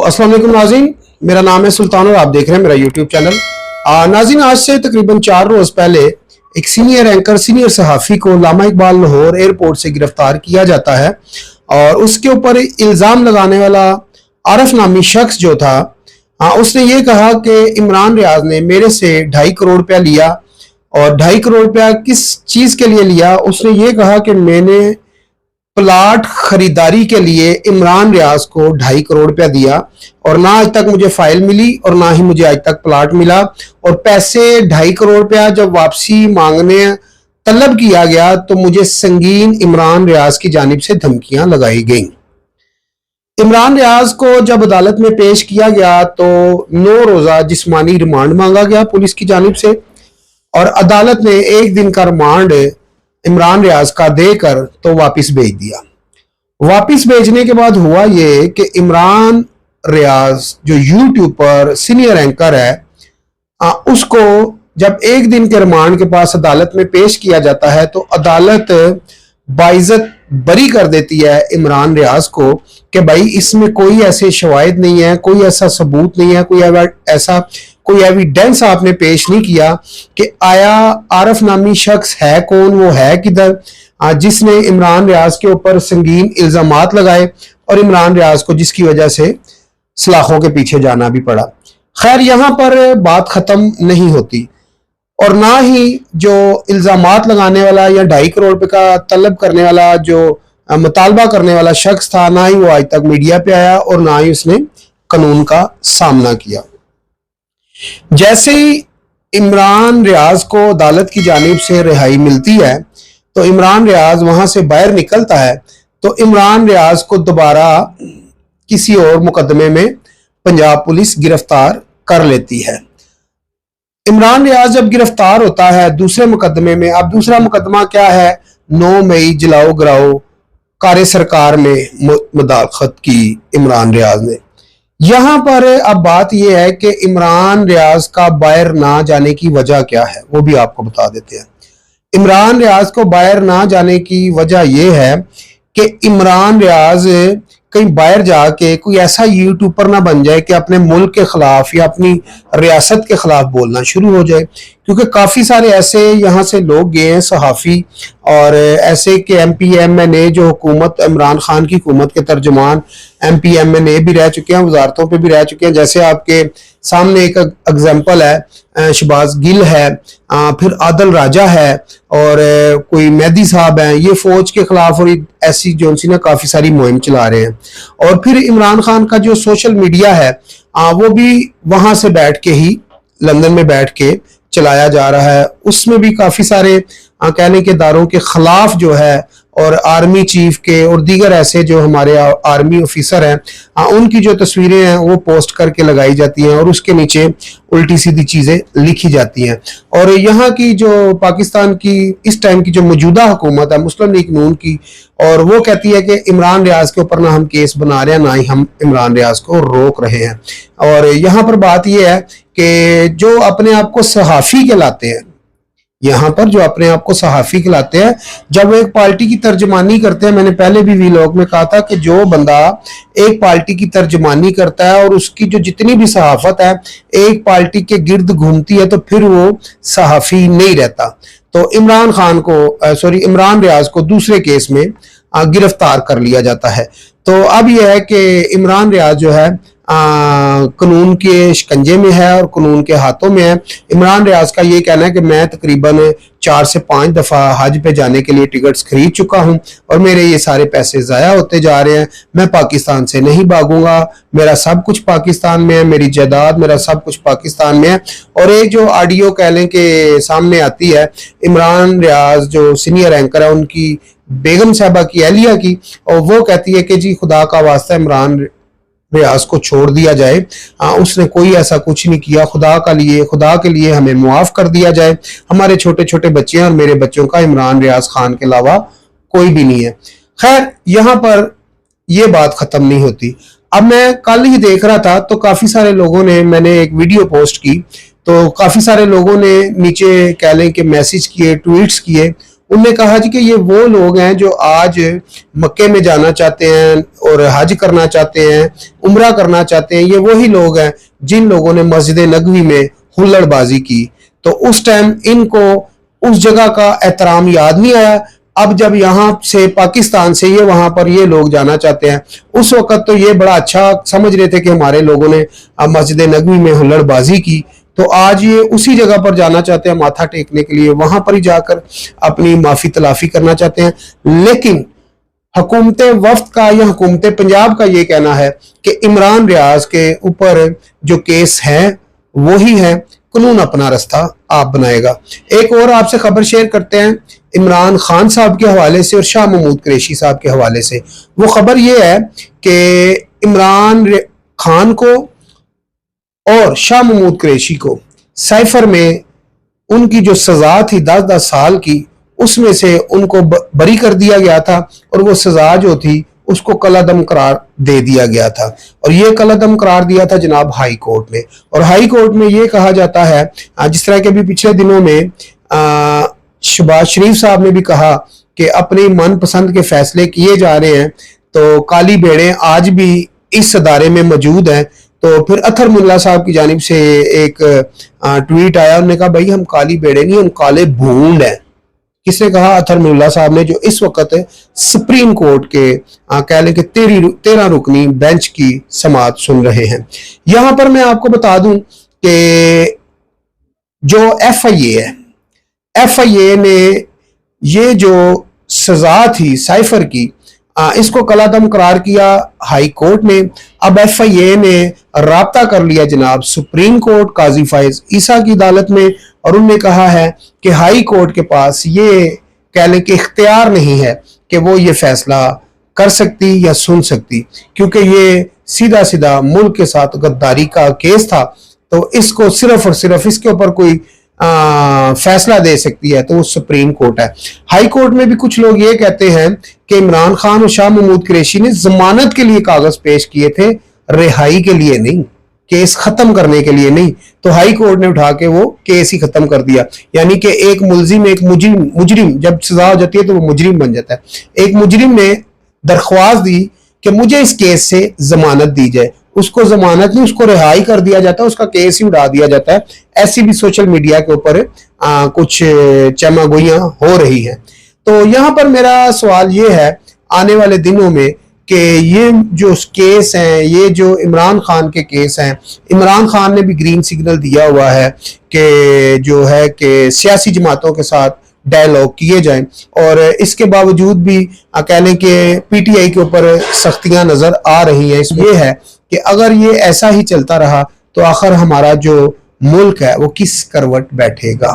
अस्सलाम वालेकुम नाज़रीन, मेरा नाम है सुल्तान और आप देख रहे हैं मेरा यूट्यूब चैनल। नाज़रीन, आज से तकरीबन 4 रोज़ पहले एक सीनियर एंकर, सीनियर सहाफ़ी को लामा इकबाल लाहौर एयरपोर्ट से गिरफ्तार किया जाता है और उसके ऊपर इल्ज़ाम लगाने वाला आरफ नामी शख्स जो था, उसने ये कहा कि इमरान रियाज ने मेरे से 2.5 करोड़ रुपया लिया। और 2.5 करोड़ रुपया किस चीज़ के लिए लिया? उसने ये कहा कि मैंने प्लाट खरीदारी के लिए इमरान रियाज को 2.5 करोड़ रुपया दिया और ना आज तक मुझे फाइल मिली और ना ही मुझे आज तक प्लाट मिला। और पैसे 2.5 करोड़ रुपया जब वापसी मांगने तलब किया गया तो मुझे संगीन इमरान रियाज की जानिब से धमकियां लगाई गईं। इमरान रियाज को जब अदालत में पेश किया गया तो 9 रोजा जिस्मानी रिमांड मांगा गया पुलिस की जानिब से और अदालत ने 1 दिन का रिमांड इमरान रियाज का देकर तो वापस भेज दिया। वापस भेजने के बाद हुआ ये कि इमरान रियाज जो यूट्यूब पर सीनियर एंकर है, उसको जब 1 दिन के रिमांड के पास अदालत में पेश किया जाता है तो अदालत बाइज्जत बरी कर देती है इमरान रियाज को कि भाई इसमें कोई ऐसे शवाहिद नहीं है, कोई ऐसा सबूत नहीं है, कोई एविडेंस आपने पेश नहीं किया कि आया आरफ नामी शख्स है कौन, वो है किधर, जिसने इमरान रियाज के ऊपर संगीन इल्जामात लगाए और इमरान रियाज को जिसकी वजह से सलाखों के पीछे जाना भी पड़ा। खैर, यहाँ पर बात खत्म नहीं होती और ना ही जो इल्जामात लगाने वाला या 2.5 करोड़ रुपए का तलब करने वाला जो मुतालबा करने वाला शख्स था, ना ही वो आज तक मीडिया पे आया और ना ही उसने कानून का सामना किया। जैसे ही इमरान रियाज को अदालत की जानिब से रिहाई मिलती है तो इमरान रियाज वहां से बाहर निकलता है तो इमरान रियाज को दोबारा किसी और मुकदमे में पंजाब पुलिस गिरफ्तार कर लेती है। इमरान रियाज जब गिरफ्तार होता है दूसरे मुकदमे में, अब दूसरा मुकदमा क्या है? 9 मई जलाओ गिराओ कार्य सरकार में मुदाखलत की इमरान रियाज ने। यहां पर अब बात यह है कि इमरान रियाज का बाहर ना जाने की वजह क्या है, वो भी आपको बता देते हैं। इमरान रियाज को बाहर ना जाने की वजह यह है कि इमरान रियाज कहीं बाहर जाके कोई ऐसा यूट्यूबर ना बन जाए कि अपने मुल्क के खिलाफ या अपनी रियासत के खिलाफ बोलना शुरू हो जाए, क्योंकि काफी सारे ऐसे यहाँ से लोग गए हैं सहाफ़ी और ऐसे के MPMNA जो हुकूमत इमरान खान की हुकूमत के तर्जुमान MPMNA भी रह चुके हैं, वजारतों पे भी रह चुके हैं। जैसे आपके सामने एक एग्जाम्पल है, शहबाज गिल है, फिर आदिल राजा है और कोई मेहदी साहब हैं, ये फौज के खिलाफ और ऐसी जो ना काफी सारी मुहिम चला रहे हैं। और फिर इमरान खान का जो सोशल मीडिया है वो भी वहां से बैठ के ही लंदन में बैठ के चलाया जा रहा है, उसमें भी काफी सारे कहने के दारों के खिलाफ जो है और आर्मी चीफ के और दीगर ऐसे जो हमारे आर्मी ऑफिसर हैं उनकी जो तस्वीरें हैं वो पोस्ट करके लगाई जाती हैं और उसके नीचे उल्टी सीधी चीजें लिखी जाती हैं। और यहाँ की जो पाकिस्तान की इस टाइम की जो मौजूदा हुकूमत है मुस्लिम लीग नून की, और वो कहती है कि इमरान रियाज के ऊपर ना हम केस बना रहे हैं ना ही हम इमरान रियाज को रोक रहे हैं। और यहाँ पर बात यह है कि जो अपने आप को सहाफ़ी कहलाते हैं, यहाँ पर जो अपने आप को सहाफ़ी कहलाते हैं, जब वो एक पार्टी की तर्जमानी करते हैं, मैंने पहले भी व्लॉग में कहा था कि जो बंदा एक पार्टी की तर्जमानी करता है और उसकी जो जितनी भी सहाफत है एक पार्टी के गिर्द घूमती है तो फिर वो सहाफ़ी नहीं रहता। तो इमरान रियाज को दूसरे केस में गिरफ्तार कर लिया जाता है। तो अब यह है कि इमरान रियाज जो है कानून के शिकंजे में है और कानून के हाथों में है। इमरान रियाज का ये कहना है कि मैं तकरीबन 4 से 5 दफा हज पे जाने के लिए टिकट्स खरीद चुका हूं और मेरे ये सारे पैसे जाया होते जा रहे हैं, मैं पाकिस्तान से नहीं भागूंगा, मेरा सब कुछ पाकिस्तान में है, मेरी जायदाद मेरा सब कुछ पाकिस्तान में है। और एक जो ऑडियो कह लें कि सामने आती है इमरान रियाज जो सीनियर एंकर है उनकी बेगम साहबा की, एलिया की, और वो कहती है कि जी खुदा का वास्ता इमरान रियाज को छोड़ दिया जाए, उसने कोई ऐसा कुछ नहीं किया, खुदा के लिए हमें मुआफ कर दिया जाए, हमारे छोटे छोटे बच्चे हैं और मेरे बच्चों का इमरान रियाज खान के अलावा कोई भी नहीं है। खैर, यहाँ पर ये बात खत्म नहीं होती। अब मैं कल ही देख रहा था तो काफी सारे लोगों ने, मैंने एक वीडियो पोस्ट की तो काफी सारे लोगों ने नीचे कह लें कि मैसेज किए, ट्वीट्स किए उनने कहा जी कि ये वो लोग हैं जो आज मक्के में जाना चाहते हैं और हज करना चाहते हैं, उम्रा करना चाहते हैं, ये वही लोग हैं जिन लोगों ने मस्जिद नबवी में हुल्लड़बाजी की। तो उस टाइम इनको उस जगह का एहतराम याद नहीं आया। अब जब यहाँ से पाकिस्तान से ये वहां पर ये लोग जाना चाहते हैं, उस वक्त तो ये बड़ा अच्छा समझ रहे थे कि हमारे लोगों ने मस्जिद नबवी में हुल्लड़बाजी की, तो आज ये उसी जगह पर जाना चाहते हैं माथा टेकने के लिए, वहां पर ही जाकर अपनी माफी तलाफी करना चाहते हैं। लेकिन हुकूमत वफ्द का या हुकूमत पंजाब का ये कहना है कि इमरान रियाज के ऊपर जो केस है वही है, कानून अपना रास्ता आप बनाएगा। एक और आपसे खबर शेयर करते हैं इमरान खान साहब के हवाले से और शाह महमूद कुरैशी साहब के हवाले से। वो खबर ये है कि इमरान खान को और शाह महमूद कुरैशी को साइफर में उनकी जो सजा थी 10-10 साल की, उसमें से उनको बरी कर दिया गया था और वो सजा जो थी उसको कलादम करार दे दिया गया था। और ये कलादम करार दिया था जनाब हाई कोर्ट में। और हाई कोर्ट में ये कहा जाता है, जिस तरह के भी पिछले दिनों में शहबाज शरीफ साहब ने भी कहा कि अपनी मनपसंद के फैसले किए जा रहे हैं, तो काली भेड़ें आज भी इस अदारे में मौजूद हैं। तो फिर अथर मुल्ला साहब की जानिब से एक ट्वीट आया, उन्होंने कहा भाई हम काली भेड़े नहीं, हम काले भूंड हैं। किसने कहा? अथर मुल्ला साहब ने, जो इस वक्त सुप्रीम कोर्ट के कह लें कि 13 रुकनी बेंच की समाअत सुन रहे हैं। यहां पर मैं आपको बता दूं कि जो FIA है, FIA ने ये जो सजा थी साइफर की, इसको कलादम करार किया हाई कोर्ट ने। अब FIA ने राब्ता कर लिया जनाब सुप्रीम कोर्ट काजी फाइज ईसा की अदालत में, और उन्होंने कहा है कि हाई कोर्ट के पास ये कह लें कि इख्तियार नहीं है कि वो ये फैसला कर सकती या सुन सकती, क्योंकि ये सीधा सीधा मुल्क के साथ गद्दारी का केस था। तो इसको सिर्फ और सिर्फ इसके ऊपर कोई फैसला दे सकती है तो वो सुप्रीम कोर्ट है। हाई कोर्ट में भी कुछ लोग ये कहते हैं कि इमरान खान और शाह महमूद कुरैशी ने जमानत के लिए कागज पेश किए थे, रिहाई के लिए नहीं, केस खत्म करने के लिए नहीं। तो हाई कोर्ट ने उठा के वो केस ही खत्म कर दिया। यानी कि एक मुलजिम, एक मुजरिम जब सजा हो जाती है तो वो मुजरिम बन जाता है। एक मुजरिम ने दरख्वास्त दी कि मुझे इस केस से जमानत दी जाए, उसको जमानत नहीं, उसको रिहाई कर दिया जाता है, उसका केस ही उड़ा दिया जाता है। ऐसी भी सोशल मीडिया के ऊपर कुछ चमागोइयां हो रही हैं। तो यहां पर मेरा सवाल ये है आने वाले दिनों में कि ये जो केस हैं, ये जो इमरान खान के केस हैं, इमरान खान ने भी ग्रीन सिग्नल दिया हुआ है कि जो है कि सियासी जमातों के साथ डायलॉग किए जाएं, और इसके बावजूद भी कह लें कि PTI के ऊपर सख्तियां नजर आ रही हैं। इसमें यह है कि अगर ये ऐसा ही चलता रहा तो आखिर हमारा जो मुल्क है वो किस करवट बैठेगा।